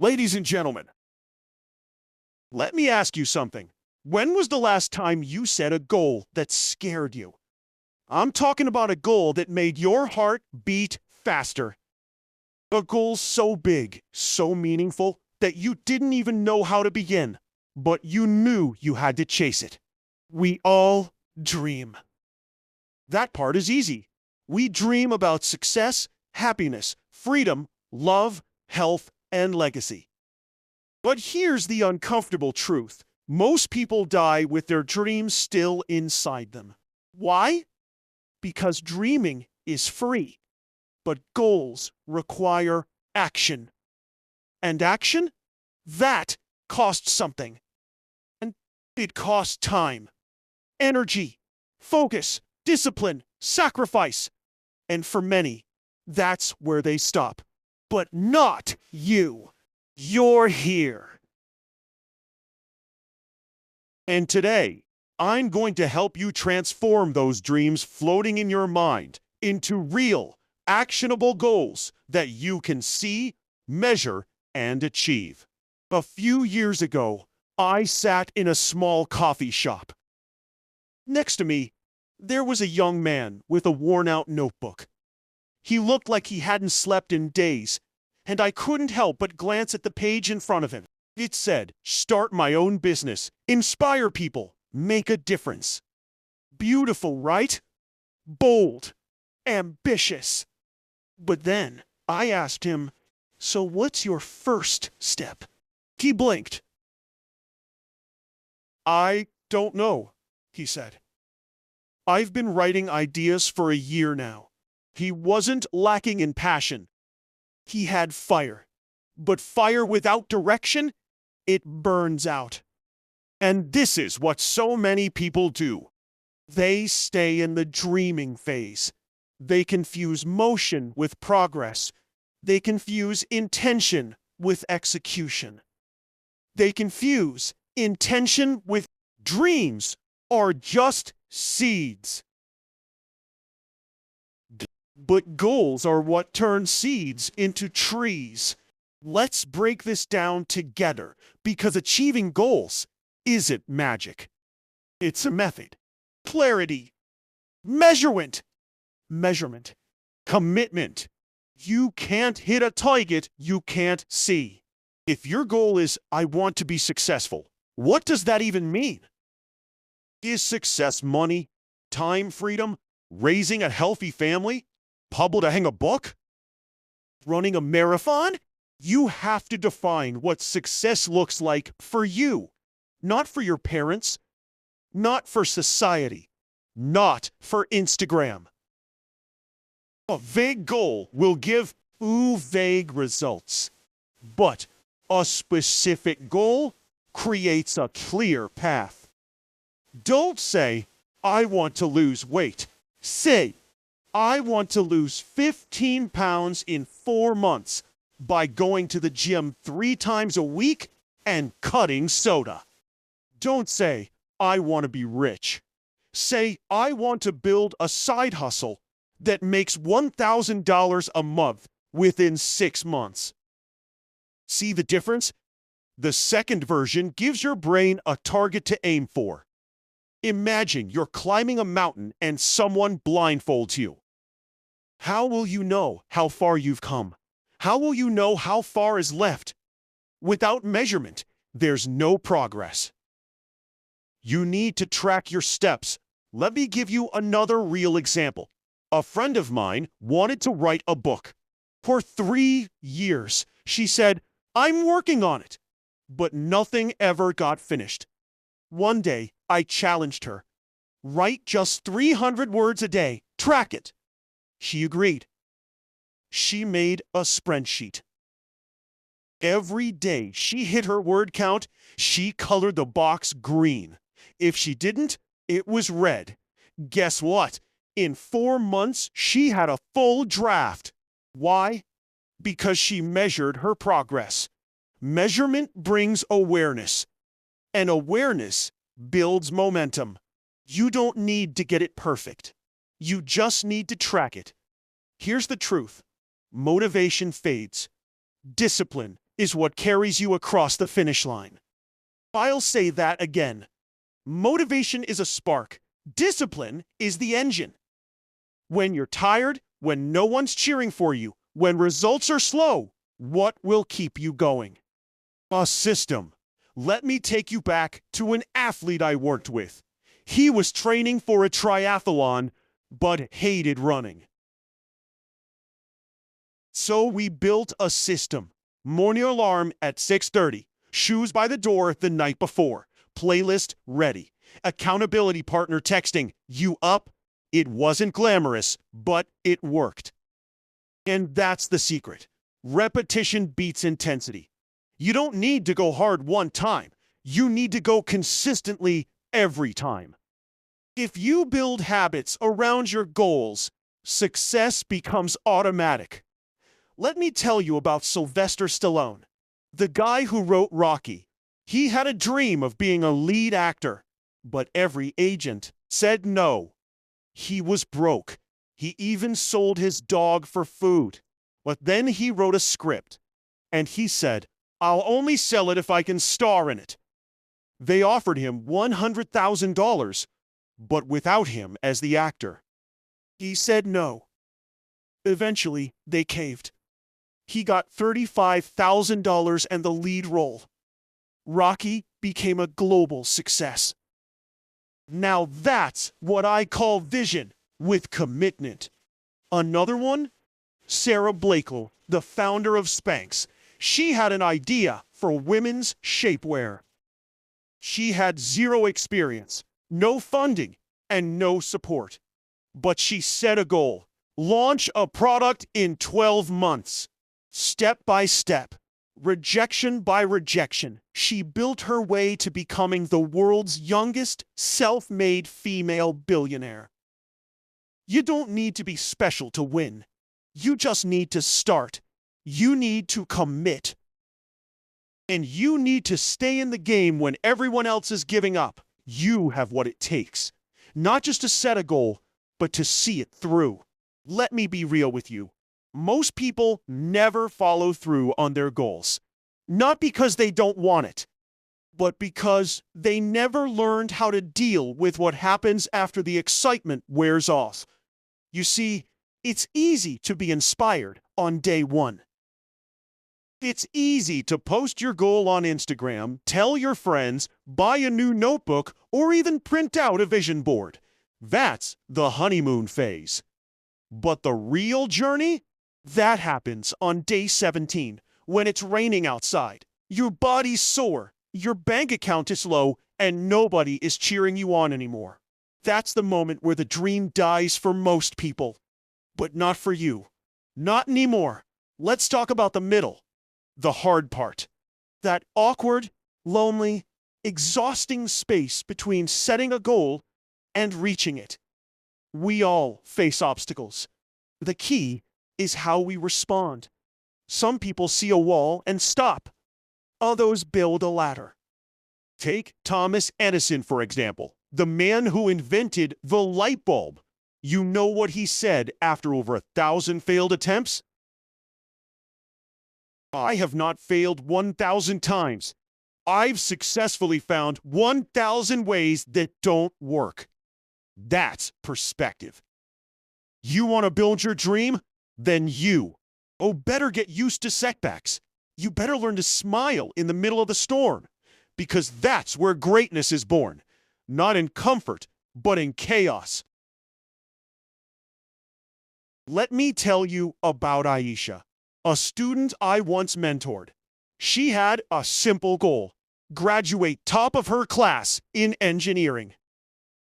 Ladies and gentlemen, let me ask you something. When was the last time you set a goal that scared you? I'm talking about a goal that made your heart beat faster. A goal so big, so meaningful, that you didn't even know how to begin, but you knew you had to chase it. We all dream. That part is easy. We dream about success, happiness, freedom, love, health, and legacy. But here's the uncomfortable truth. Most people die with their dreams still inside them. Why? Because dreaming is free, but goals require action. And action? That costs something. And it costs time, energy, focus, discipline, sacrifice. And for many, that's where they stop. But not you. You're here. And today, I'm going to help you transform those dreams floating in your mind into real, actionable goals that you can see, measure, and achieve. A few years ago, I sat in a small coffee shop. Next to me, there was a young man with a worn-out notebook. He looked like he hadn't slept in days, and I couldn't help but glance at the page in front of him. It said, "Start my own business, inspire people, make a difference." Beautiful, right? Bold, ambitious. But then I asked him, "So what's your first step?" He blinked. "I don't know," he said. "I've been writing ideas for a year now." He wasn't lacking in passion. He had fire. But fire without direction, it burns out. And this is what so many people do. They stay in the dreaming phase. They confuse motion with progress. They confuse intention with execution. They confuse intention with dreams are just seeds. But goals are what turn seeds into trees. Let's break this down together, because achieving goals isn't magic. It's a method. Clarity. Measurement. Commitment. You can't hit a target you can't see. If your goal is, "I want to be successful," what does that even mean? Is success money, time freedom, raising a healthy family, public to hang a book, running a marathon? You have to define what success looks like for you, not for your parents, not for society, not for Instagram. A vague goal will give vague results, but a specific goal creates a clear path. Don't say, "I want to lose weight." Say, "I want to lose 15 pounds in 4 months by going to the gym 3 times a week and cutting soda." Don't say, "I want to be rich." Say, "I want to build a side hustle that makes $1,000 a month within 6 months." See the difference? The second version gives your brain a target to aim for. Imagine you're climbing a mountain and someone blindfolds you. How will you know how far you've come? How will you know how far is left? Without measurement, there's no progress. You need to track your steps. Let me give you another real example. A friend of mine wanted to write a book. For 3 years, she said, "I'm working on it." But nothing ever got finished. One day, I challenged her. "Write just 300 words a day. Track it." She agreed. She made a spreadsheet. Every day she hit her word count, she colored the box green. If she didn't, it was red. Guess what? In 4 months, she had a full draft. Why? Because she measured her progress. Measurement brings awareness, and awareness builds momentum. You don't need to get it perfect. You just need to track it. Here's the truth. Motivation fades. Discipline is what carries you across the finish line. I'll say that again. Motivation is a spark. Discipline is the engine. When you're tired, when no one's cheering for you, when results are slow, what will keep you going? A system. Let me take you back to an athlete I worked with. He was training for a triathlon, but hated running. So we built a system. Morning alarm at 6:30. Shoes by the door the night before. Playlist ready. Accountability partner texting, "You up?" It wasn't glamorous, but it worked. And that's the secret. Repetition beats intensity. You don't need to go hard one time. You need to go consistently every time. If you build habits around your goals, success becomes automatic. Let me tell you about Sylvester Stallone, the guy who wrote Rocky. He had a dream of being a lead actor, but every agent said no. He was broke. He even sold his dog for food. But then he wrote a script, and he said, "I'll only sell it if I can star in it." They offered him $100,000, but without him as the actor. He said no. Eventually, they caved. He got $35,000 and the lead role. Rocky became a global success. Now that's what I call vision with commitment. Another one? Sarah Blakely, the founder of Spanx. She had an idea for women's shapewear. She had zero experience, no funding, and no support. But she set a goal. Launch a product in 12 months. Step by step, rejection by rejection, she built her way to becoming the world's youngest self-made female billionaire. You don't need to be special to win. You just need to start. You need to commit. And you need to stay in the game when everyone else is giving up. You have what it takes. Not just to set a goal, but to see it through. Let me be real with you. Most people never follow through on their goals. Not because they don't want it, but because they never learned how to deal with what happens after the excitement wears off. You see, it's easy to be inspired on day one. It's easy to post your goal on Instagram, tell your friends, buy a new notebook, or even print out a vision board. That's the honeymoon phase. But the real journey? That happens on day 17, when it's raining outside, your body's sore, your bank account is low, and nobody is cheering you on anymore. That's the moment where the dream dies for most people. But not for you. Not anymore. Let's talk about the middle. The hard part. That awkward, lonely, exhausting space between setting a goal and reaching it. We all face obstacles. The key is how we respond. Some people see a wall and stop. Others build a ladder. Take Thomas Edison, for example, the man who invented the light bulb. You know what he said after over 1,000 failed attempts? "I have not failed 1,000 times. I've successfully found 1,000 ways that don't work." That's perspective. You want to build your dream? Then you better get used to setbacks. You better learn to smile in the middle of the storm, because that's where greatness is born. Not in comfort, but in chaos. Let me tell you about Aisha, a student I once mentored. She had a simple goal: graduate top of her class in engineering.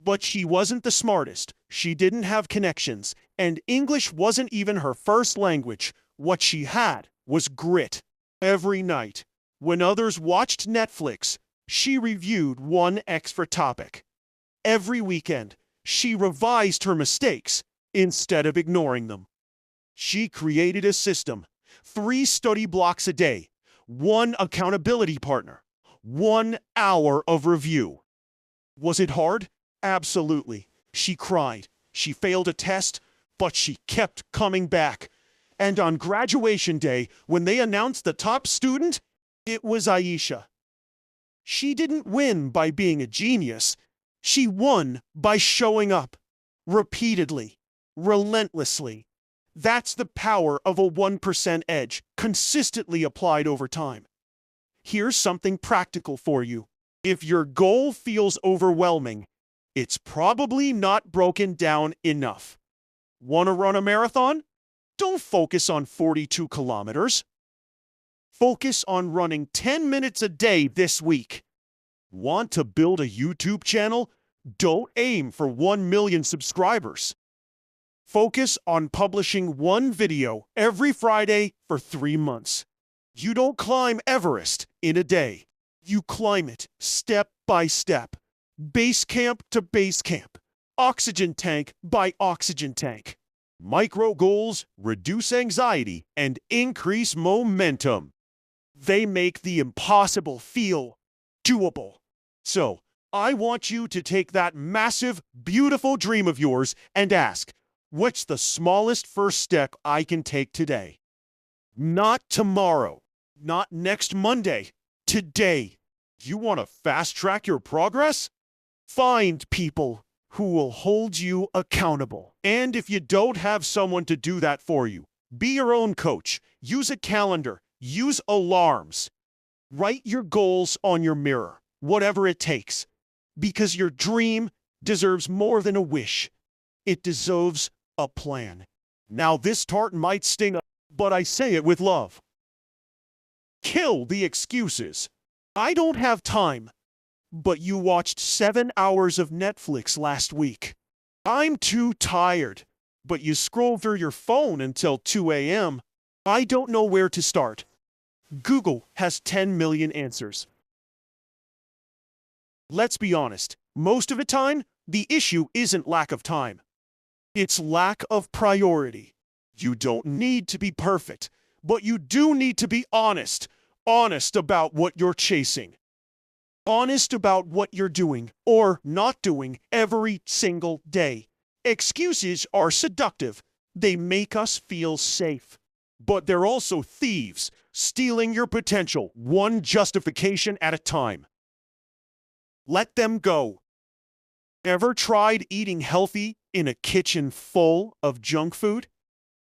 But she wasn't the smartest, she didn't have connections, and English wasn't even her first language. What she had was grit. Every night, when others watched Netflix, she reviewed one extra topic. Every weekend, she revised her mistakes instead of ignoring them. She created a system: 3 study blocks a day, 1 accountability partner, 1 hour of review. Was it hard? Absolutely. She cried. She failed a test, but she kept coming back. And on graduation day, when they announced the top student, it was Aisha. She didn't win by being a genius. She won by showing up. Repeatedly. Relentlessly. That's the power of a 1% edge, consistently applied over time. Here's something practical for you. If your goal feels overwhelming, it's probably not broken down enough. Want to run a marathon? Don't focus on 42 kilometers. Focus on running 10 minutes a day this week. Want to build a YouTube channel? Don't aim for 1 million subscribers. Focus on publishing one video every Friday for 3 months. You don't climb Everest in a day. You climb it step by step, base camp to base camp, oxygen tank by oxygen tank. Micro goals reduce anxiety and increase momentum. They make the impossible feel doable. So, I want you to take that massive, beautiful dream of yours and ask, what's the smallest first step I can take today? Not tomorrow, not next Monday, today. You want to fast track your progress? Find people who will hold you accountable. And if you don't have someone to do that for you, be your own coach. Use a calendar. Use alarms. Write your goals on your mirror, whatever it takes. Because your dream deserves more than a wish. It deserves a plan. Now this tart might sting, but I say it with love. Kill the excuses. I don't have time. But you watched 7 hours of Netflix last week. I'm too tired. But you scroll through your phone until 2 a.m. I don't know where to start. Google has 10 million answers. Let's be honest. Most of the time, the issue isn't lack of time. It's lack of priority. You don't need to be perfect, but you do need to be honest. Honest about what you're chasing. Honest about what you're doing or not doing every single day. Excuses are seductive. They make us feel safe. But they're also thieves, stealing your potential, one justification at a time. Let them go. Ever tried eating healthy in a kitchen full of junk food?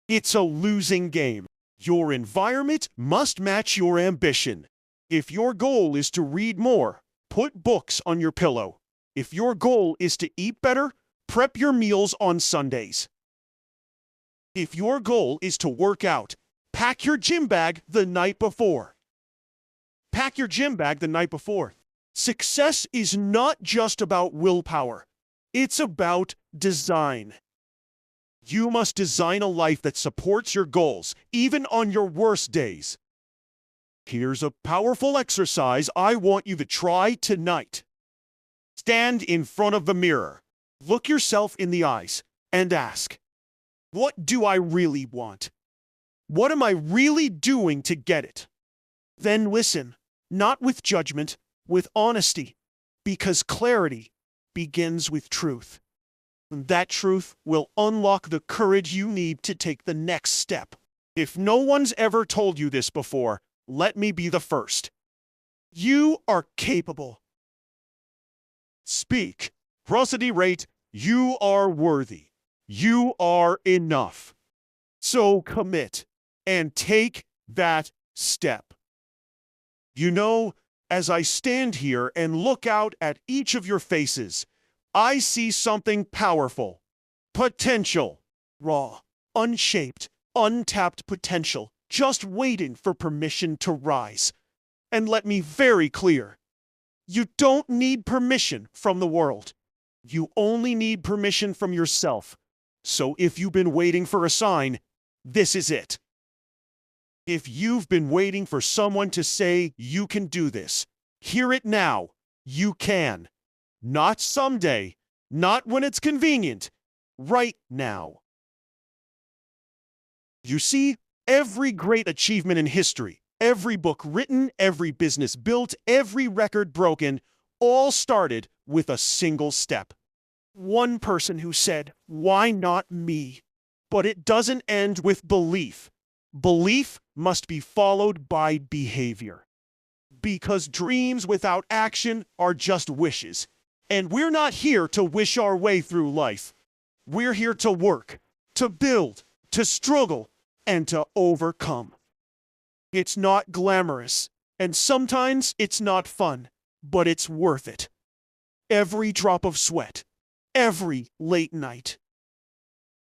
It's a losing game. Your environment must match your ambition. If your goal is to read more, put books on your pillow. If your goal is to eat better, prep your meals on Sundays. If your goal is to work out, pack your gym bag the night before. Pack your gym bag the night before. Success is not just about willpower. It's about design. You must design a life that supports your goals, even on your worst days. Here's a powerful exercise I want you to try tonight. Stand in front of the mirror. Look yourself in the eyes and ask, what do I really want? What am I really doing to get it? Then listen, not with judgment, with honesty, because clarity begins with truth. And that truth will unlock the courage you need to take the next step. If no one's ever told you this before, let me be the first. You are capable. Speak. Prosody rate. You are worthy. You are enough. So commit and take that step. You know, as I stand here and look out at each of your faces, I see something powerful. Potential. Raw, unshaped, untapped potential, just waiting for permission to rise. And let me very clear, you don't need permission from the world. You only need permission from yourself. So if you've been waiting for a sign, this is it. If you've been waiting for someone to say you can do this, hear it now. You can. Not someday, not when it's convenient, right now. You see, every great achievement in history, every book written, every business built, every record broken, all started with a single step. One person who said, "Why not me?" But it doesn't end with belief. Belief must be followed by behavior. Because dreams without action are just wishes. And we're not here to wish our way through life. We're here to work, to build, to struggle, and to overcome. It's not glamorous, and sometimes it's not fun, but it's worth it. Every drop of sweat, every late night,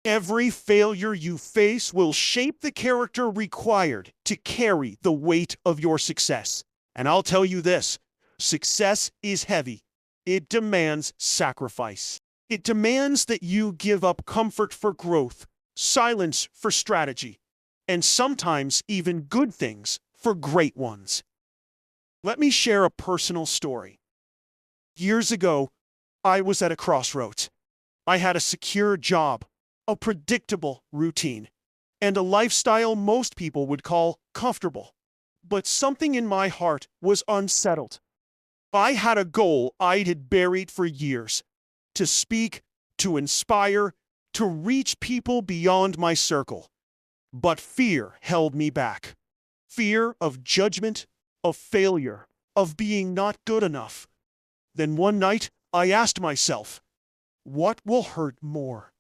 every failure you face will shape the character required to carry the weight of your success. And I'll tell you this, success is heavy. It demands sacrifice. It demands that you give up comfort for growth, silence for strategy, and sometimes even good things for great ones. Let me share a personal story. Years ago, I was at a crossroads. I had a secure job, a predictable routine, and a lifestyle most people would call comfortable. But something in my heart was unsettled. I had a goal I had buried for years, to speak, to inspire, to reach people beyond my circle. But fear held me back. Fear of judgment, of failure, of being not good enough. Then one night, I asked myself, what will hurt more?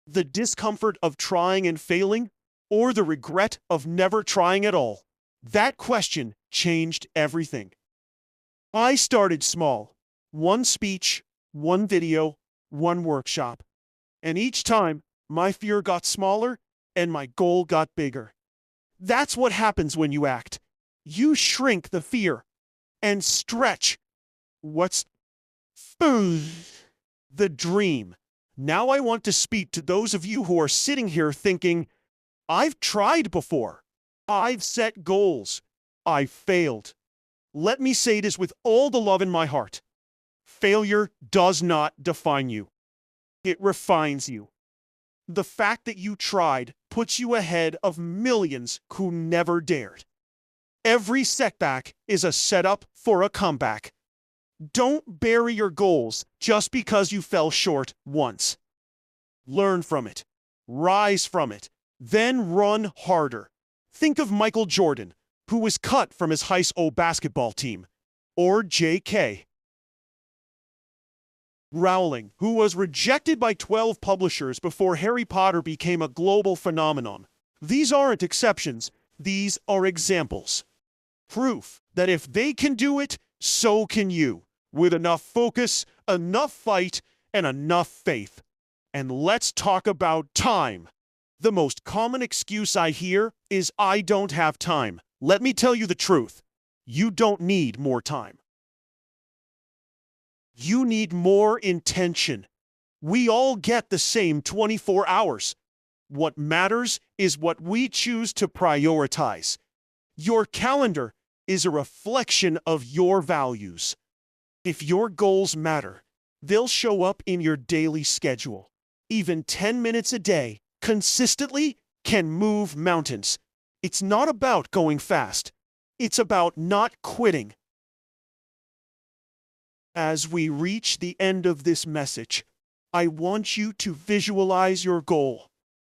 The discomfort of trying and failing, or the regret of never trying at all? That question changed everything. I started small. One speech, one video, one workshop. And each time, my fear got smaller and my goal got bigger. That's what happens when you act. You shrink the fear and stretch what's the dream. Now I want to speak to those of you who are sitting here thinking, I've tried before. I've set goals. I've failed. Let me say this with all the love in my heart. Failure does not define you. It refines you. The fact that you tried puts you ahead of millions who never dared. Every setback is a setup for a comeback. Don't bury your goals just because you fell short once. Learn from it. Rise from it. Then run harder. Think of Michael Jordan, who was cut from his high school basketball team, or J.K. Rowling, who was rejected by 12 publishers before Harry Potter became a global phenomenon. These aren't exceptions, these are examples. Proof that if they can do it, so can you, with enough focus, enough fight, and enough faith. And let's talk about time. The most common excuse I hear is, I don't have time. Let me tell you the truth. You don't need more time. You need more intention. We all get the same 24 hours. What matters is what we choose to prioritize. Your calendar is a reflection of your values. If your goals matter, they'll show up in your daily schedule. Even 10 minutes a day, consistently, can move mountains. It's not about going fast. It's about not quitting. As we reach the end of this message, I want you to visualize your goal.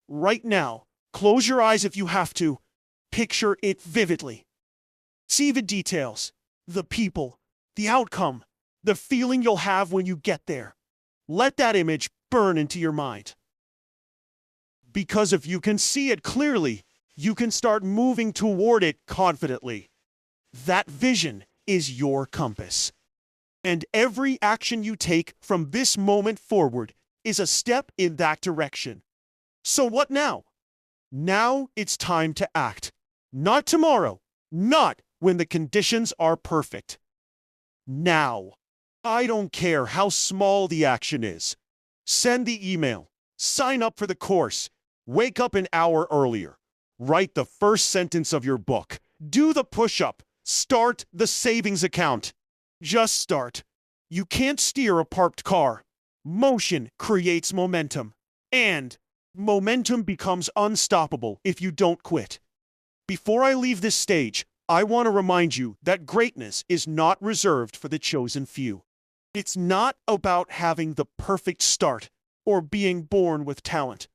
Right now, close your eyes if you have to. Picture it vividly. See the details, the people, the outcome, the feeling you'll have when you get there. Let that image burn into your mind. Because if you can see it clearly, you can start moving toward it confidently. That vision is your compass. And every action you take from this moment forward is a step in that direction. So what now? Now it's time to act. Not tomorrow. Not when the conditions are perfect. Now. I don't care how small the action is. Send the email. Sign up for the course. Wake up an hour earlier. Write the first sentence of your book. Do the push-up. Start the savings account. Just start. You can't steer a parked car. Motion creates momentum. And momentum becomes unstoppable if you don't quit. Before I leave this stage, I want to remind you that greatness is not reserved for the chosen few. It's not about having the perfect start or being born with talent.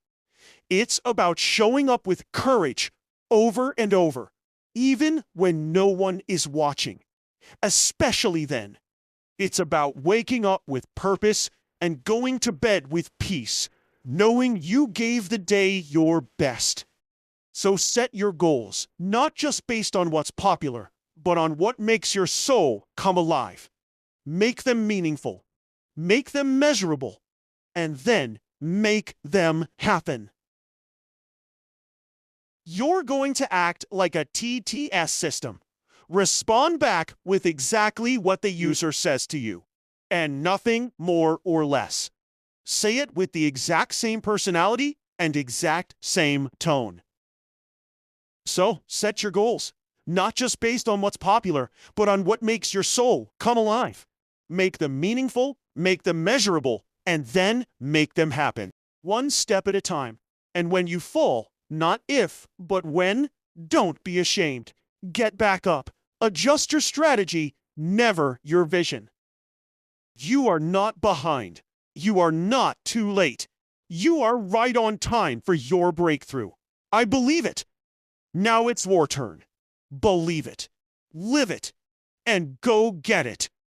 It's about showing up with courage over and over, even when no one is watching. Especially then. It's about waking up with purpose and going to bed with peace, knowing you gave the day your best. So set your goals, not just based on what's popular, but on what makes your soul come alive. Make them meaningful, make them measurable, and then make them happen. You're going to act like a TTS system. Respond back with exactly what the user says to you, and nothing more or less. Say it with the exact same personality and exact same tone. So, set your goals, not just based on what's popular, but on what makes your soul come alive. Make them meaningful, make them measurable, and then make them happen. One step at a time. And when you fall, not if, but when, don't be ashamed. Get back up. Adjust your strategy, never your vision. You are not behind. You are not too late. You are right on time for your breakthrough. I believe it. Now it's your turn. Believe it, live it, and go get it.